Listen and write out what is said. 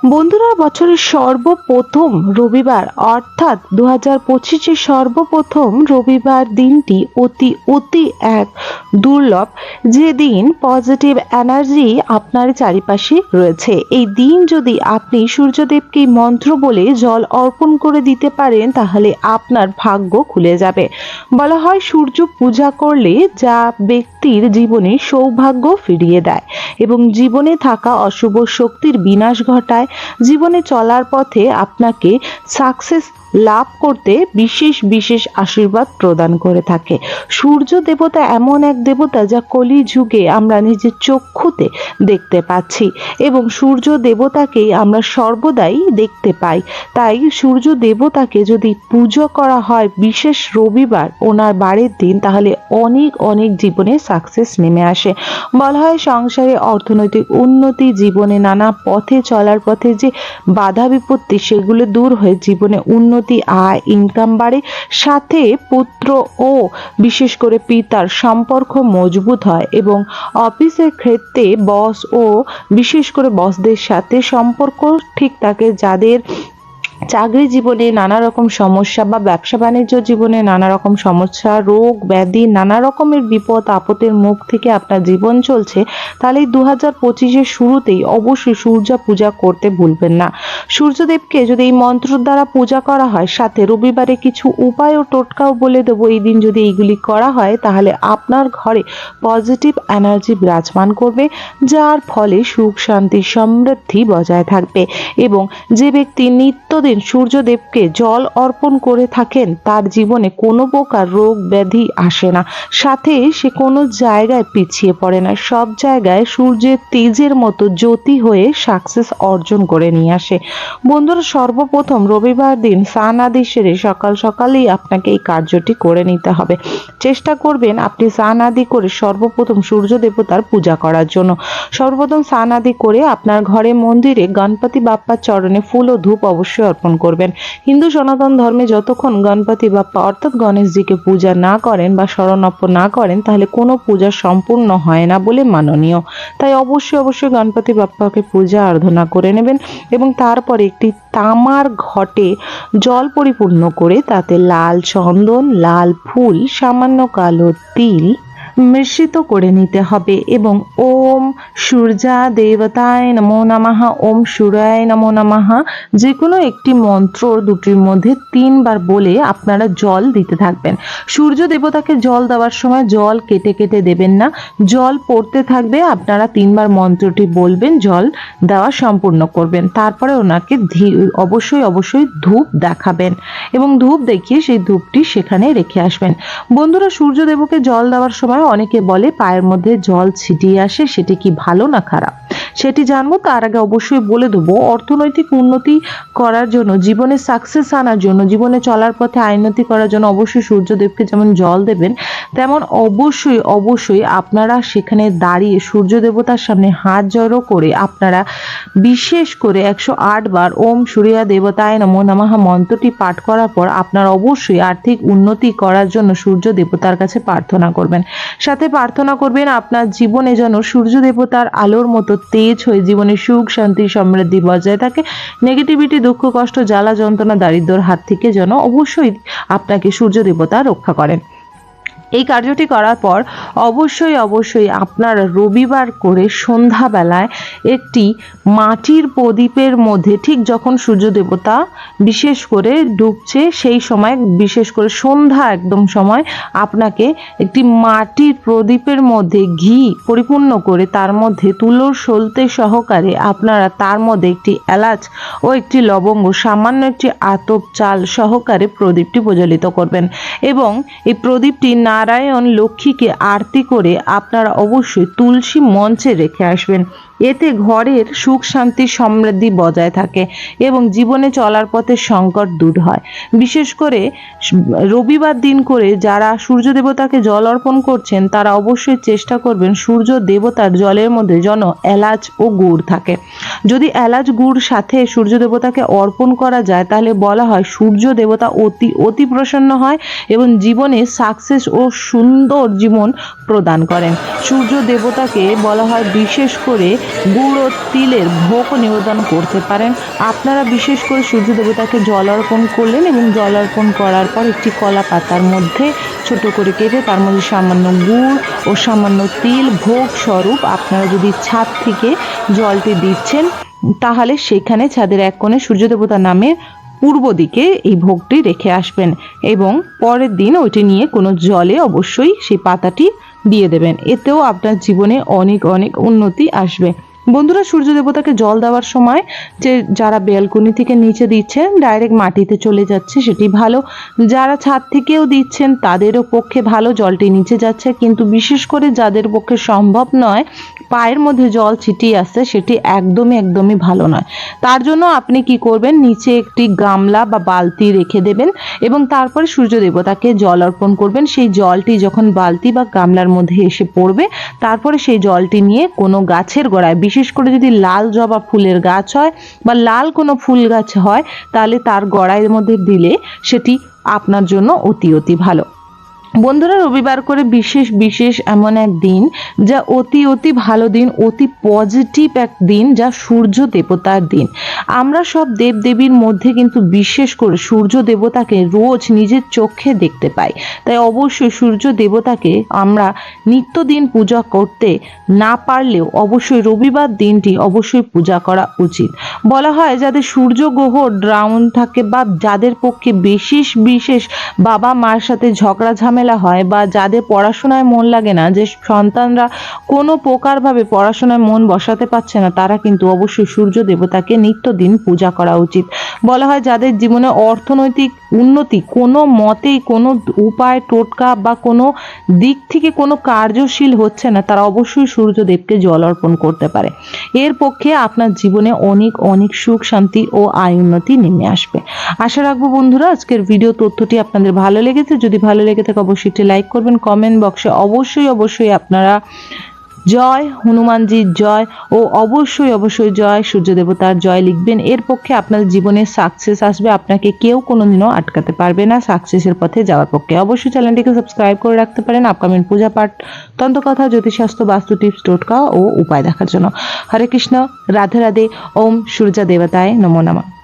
বন্ধুরা, বছরের সর্বপ্রথম রবিবার অর্থাৎ 2025-এর সর্বপ্রথম রবিবার দিনটি অতি অতি এক দুর্লভ, যে দিন পজিটিভ এনার্জি আপনার চারিপাশে রয়েছে। এই দিন যদি আপনি সূর্যদেবকে মন্ত্র বলে জল অর্পণ করে দিতে পারেন তাহলে আপনার ভাগ্য খুলে যাবে। বলা হয় সূর্য পূজা করলে যা ব্যক্তির জীবনে সৌভাগ্য ফিরিয়ে দেয় এবং জীবনে থাকা অশুভ শক্তির বিনাশ ঘটায়, জীবনে চলার পথে আপনাকে সাকসেস লাভ করতে বিশেষ বিশেষ আশীর্বাদ প্রদান করে থাকে। সূর্য দেবতা এমন এক দেবতা যা কলি যুগে আমরা নিজের চক্ষুতে দেখতে পাচ্ছি এবং সূর্য দেবতাকেই আমরা সর্বদাই দেখতে পাই। তাই সূর্য দেবতাকে যদি পুজো করা হয় বিশেষ রবিবার ওনার বারের দিন, তাহলে অনেক অনেক জীবনে সাকসেস নেমে আসে। বলা হয় সংসারে অর্থনৈতিক উন্নতি, জীবনে নানা পথে চলার পথে যে বাধা বিপত্তি সেগুলো দূর হয়ে জীবনে উন্নতি, আয় ইনকাম বাড়ে, সাথে পুত্র ও বিশেষ করে পিতার সম্পর্ক মজবুত হয় এবং অফিসের ক্ষেত্রে বস ও বিশেষ করে বসদের সাথে সম্পর্ক ঠিক থাকে। যাদের চাকরি জীবনে নানা রকম সমস্যা বা ব্যবসা বাণিজ্য জীবনে নানা রকম সমস্যা, রোগ ব্যাধি, নানা রকমের বিপদ আপদের মুখ থেকে আপনার জীবন চলছে, তাহলে 2025-এর শুরুতেই অবশ্যই সূর্য পূজা করতে ভুলবেন না। সূর্যদেবকে যদি এই মন্ত্র দ্বারা পূজা করা হয়, সাথে রবিবারে কিছু উপায় ও টোটকাও বলে দেবো। এই দিন যদি এইগুলি করা হয় তাহলে আপনার ঘরে পজিটিভ এনার্জি বিরাজমান করবে, যার ফলে সুখ শান্তি সমৃদ্ধি বজায় থাকবে এবং যে ব্যক্তি নিত্যদিন সূর্যদেবকে জল অর্পণ করে থাকেন তার জীবনে কোনো প্রকার রোগ ব্যাধি আসে না, সাথে সে কোনো জায়গায় পিছিয়ে পড়ে না, সব জায়গায় সূর্যের তেজের মতো জ্যোতি হয়ে সাকসেস অর্জন করে নিয়ে আসে। বন্ধুরা, সর্বপ্রথম রবিবার দিন স্নান আদি সেরে সকাল সকালেই আপনাকে এই কার্যটি করে নিতে হবে। চেষ্টা করবেন আপনি স্নান আদি করে সর্বপ্রথম সূর্য দেবতার পূজা করার জন্য। সর্বপ্রথম স্নান আদি করে আপনার ঘরে মন্দিরে গণপতি বাপ্পার চরণে ফুল ও ধূপ অবশ্যই অর্পণ করবেন। হিন্দু সনাতন ধর্মে যতক্ষণ গণপতি বাপ্পা অর্থাৎ গণেশজিকে পূজা না করেন বা শরণাপন্ন না করেন তাহলে কোনো পূজা সম্পূর্ণ হয় না বলে মাননীয়। তাই অবশ্যই অবশ্যই গণপতি বাপ্পাকে পূজা আরাধনা করে নেবেন এবং তারপরে একটি তামার ঘটে জল পরিপূর্ণ করে তাতে লাল চন্দন, লাল ফুল, সামান্য কালো তিল মিশ্রিত করে নিতে হবে এবং ওম সূর্যা দেবতায় নমো নমঃ, ওম সূর্যায় নমো নমঃ, যে কোনো একটি মন্ত্র দুটির মধ্যে 3 বার বলে আপনারা জল দিতে থাকবেন। সূর্য দেবতাকে জল দেওয়ার সময় জল কেটে কেটে দেবেন না, জল পড়তে থাকবে, আপনারা 3 বার মন্ত্রটি বলবেন, জল দেওয়া সম্পূর্ণ করবেন। তারপরে ওনাকে অবশ্যই অবশ্যই ধূপ দেখাবেন এবং ধূপ দেখিয়ে সেই ধূপটি সেখানে রেখে আসবেন। বন্ধুরা, সূর্যদেবকে জল দেওয়ার সময় অনেকে বলে পায়ের মধ্যে জল ছিটিয়ে আসে, সেটি কি ভালো না খারাপ সেটি জানবো। তার আগে অবশ্যই বলে দেবো, অর্থনৈতিক উন্নতি করার জন্য, জীবনে সাকসেস আনার জন্য, জীবনে চলার পথে আইনতি করার জন্য অবশ্যই সূর্যদেবকে যেমন জল দেবেন, তেমন অবশ্যই অবশ্যই আপনারা সেখানে দাঁড়িয়ে সূর্য দেবতার সামনে হাত জড়ো করে আপনারা বিশেষ করে 108 বার ওম সূর্যা দেবতায় নমো নমঃ মন্ত্রটি পাঠ করার পর আপনারা অবশ্যই আর্থিক উন্নতি করার জন্য সূর্য দেবতার কাছে প্রার্থনা করবেন। সাথে প্রার্থনা করবেন আপনার জীবনে যেন সূর্য দেবতার আলোর মতো তেজ হয়ে জীবনে সুখ শান্তি সমৃদ্ধি বজায় থাকে, নেগেটিভিটি, দুঃখ কষ্ট, জ্বালা যন্ত্রণা দারিদ্র্যের হাত থেকে যেন অবশ্যই আপনাকে সূর্য দেবতা রক্ষা করেন। এই কার্যটি করার পর অবশ্যই অবশ্যই আপনারা রবিবার করে সন্ধ্যাবেলায় একটি মাটির প্রদীপের মধ্যে, ঠিক যখন সূর্য দেবতা বিশেষ করে ডুবছে সেই সময়, বিশেষ করে সন্ধ্যা একদম সময়, আপনাকে একটি মাটির প্রদীপের মধ্যে ঘি পরিপূর্ণ করে তার মধ্যে তুলোর সলতে সহকারে আপনারা তার মধ্যে একটি এলাচ ও একটি লবঙ্গ, সামান্য একটি আতপ চাল সহকারে প্রদীপটি প্রজ্বলিত করবেন এবং এই প্রদীপটি নারায়ণ লক্ষ্মীকে আরতি করে আপনারা অবশ্যই তুলসী মঞ্চে রেখে আসবেন। এতে ঘরের সুখ শান্তি সমৃদ্ধি বজায় থাকে এবং জীবনে চলার পথে সংকট দূর হয়। বিশেষ করে রবিবার দিন করে যারা সূর্য দেবতাকে জল অর্পণ করছেন তারা অবশ্যই চেষ্টা করবেন সূর্য দেবতার জলের মধ্যে যেন এলাচ ও গুড় থাকে। যদি এলাচ গুড় সাথে সূর্য দেবতাকে অর্পণ করা যায় তাহলে বলা হয় সূর্য দেবতা অতি অতি প্রসন্ন হয় এবং জীবনে সাকসেস ও সুন্দর জীবন প্রদান করেন। সূর্য দেবতাকে বলা হয় বিশেষ করে গুড় ও তিলের ভোগও নিবেদন করতে পারেন। আপনারা বিশেষ করে সূর্য দেবতাকে জল অর্পণ করলেন এবং জল অর্পণ করার পর একটি কলা পাতার মধ্যে ছোট করে কেটে তার মধ্যে সামান্য গুড় ও সামান্য তিল ভোগ স্বরূপ আপনারা যদি ছাদ থেকে জলটি দিচ্ছেন, তাহলে সেখানে ছাদের এক কোণে সূর্য দেবতার নামে পূর্ব দিকে এই ভোগটি রেখে আসবেন এবং পরের দিন ওইটি নিয়ে কোনো জলে অবশ্যই সেই পাতাটি দিয়ে দেবেন। এতেও আপনার জীবনে অনেক অনেক উন্নতি আসবে। বন্ধুরা, সূর্য দেবতাকে জল দেওয়ার সময় যে যারা ব্যালকনি থেকে নিচে দিচ্ছেন ডাইরেক্ট মাটিতে চলে যাচ্ছে সেটি ভালো, যারা ছাদ থেকেও দিচ্ছেন তাদেরও পক্ষে ভালো, জলটি নিচে যাচ্ছে। কিন্তু বিশেষ করে যাদের পক্ষে সম্ভব নয়, পায়ের মধ্যে জল ছিটিয়ে আসছে, সেটি একদমই ভালো নয়। তার জন্য আপনি কি করবেন, নিচে একটি গামলা বা বালতি রেখে দেবেন এবং তারপরে সূর্য দেবতাকে জল অর্পণ করবেন। সেই জলটি যখন বালতি বা গামলার মধ্যে এসে পড়বে, তারপরে সেই জলটি নিয়ে কোনো গাছের গোড়ায়, বিশেষ করে যদি লাল জবা ফুলের গাছ হয় বা লাল কোনো ফুল গাছ হয়, তাহলে তার গোড়ার মধ্যে দিলে সেটি আপনার জন্য অতি ভালো। বন্ধুরা, রবিবার করে বিশেষ এমন এক দিন যা অতি ভালো দিন, অতি পজিটিভ এক দিন, যা সূর্য দেবতার দিন। আমরা সব দেবদেবীর মধ্যে কিন্তু বিশেষ করে সূর্য দেবতাকে রোজ নিজের চোখে দেখতে পাই। তাই অবশ্যই সূর্য দেবতাকে আমরা নিত্যদিন পূজা করতে না পারলেও অবশ্যই রবিবার দিনটি অবশ্যই পূজা করা উচিত। বলা হয় যাদের সূর্য গ্রহ ডাউন থাকে বা যাদের পক্ষে বিশেষ বাবা মার সাথে ঝগড়া ঝামেলা হয় বা যাদের পড়াশোনায় মন লাগে না, যে সন্তানরা কোনো প্রকারভাবে পড়াশোনায় মন বসাতে পারছে না, তারা কিন্তু অবশ্যই সূর্য দেবতাকে নিত্যদিন পূজা করা উচিত। বলা হয় যাদের জীবনে অর্থনৈতিক উন্নতি কোনো মতেই, কোনো উপায় টোটকা বা কোনো দিক থেকে কোনো কার্যশীল হচ্ছে না, তারা অবশ্যই সূর্যদেবকে জল অর্পণ করতে পারে। এর পক্ষে আপনার জীবনে অনেক সুখ শান্তি ও আয় উন্নতি নেমে আসবে। আশা রাখবো বন্ধুরা আজকের ভিডিও তথ্যটি আপনাদের ভালো লেগেছে। যদি ভালো লেগে থাকে অবশ্যই একটি লাইক করবেন। কমেন্ট বক্সে অবশ্যই আপনারা জয় হনুমানজির জয় ও অবশ্যই জয় সূর্য দেবতার জয় লিখবেন। এর পক্ষে আপনার জীবনে সাকসেস আসবে, আপনাকে কেউ কোনোদিনও আটকাতে পারবে না সাকসেসের পথে যাওয়ার পক্ষে। অবশ্যই চ্যানেলটিকে সাবস্ক্রাইব করে রাখতে পারেন আপকামিং পূজা পাঠ, তন্ত্রকথা, জ্যোতিষশাস্ত্র, বাস্তু টিপস, টোটকা ও উপায় দেখার জন্য। হরে কৃষ্ণ, রাধে রাধে, ওম সূর্য দেবতায় নমো নমঃ।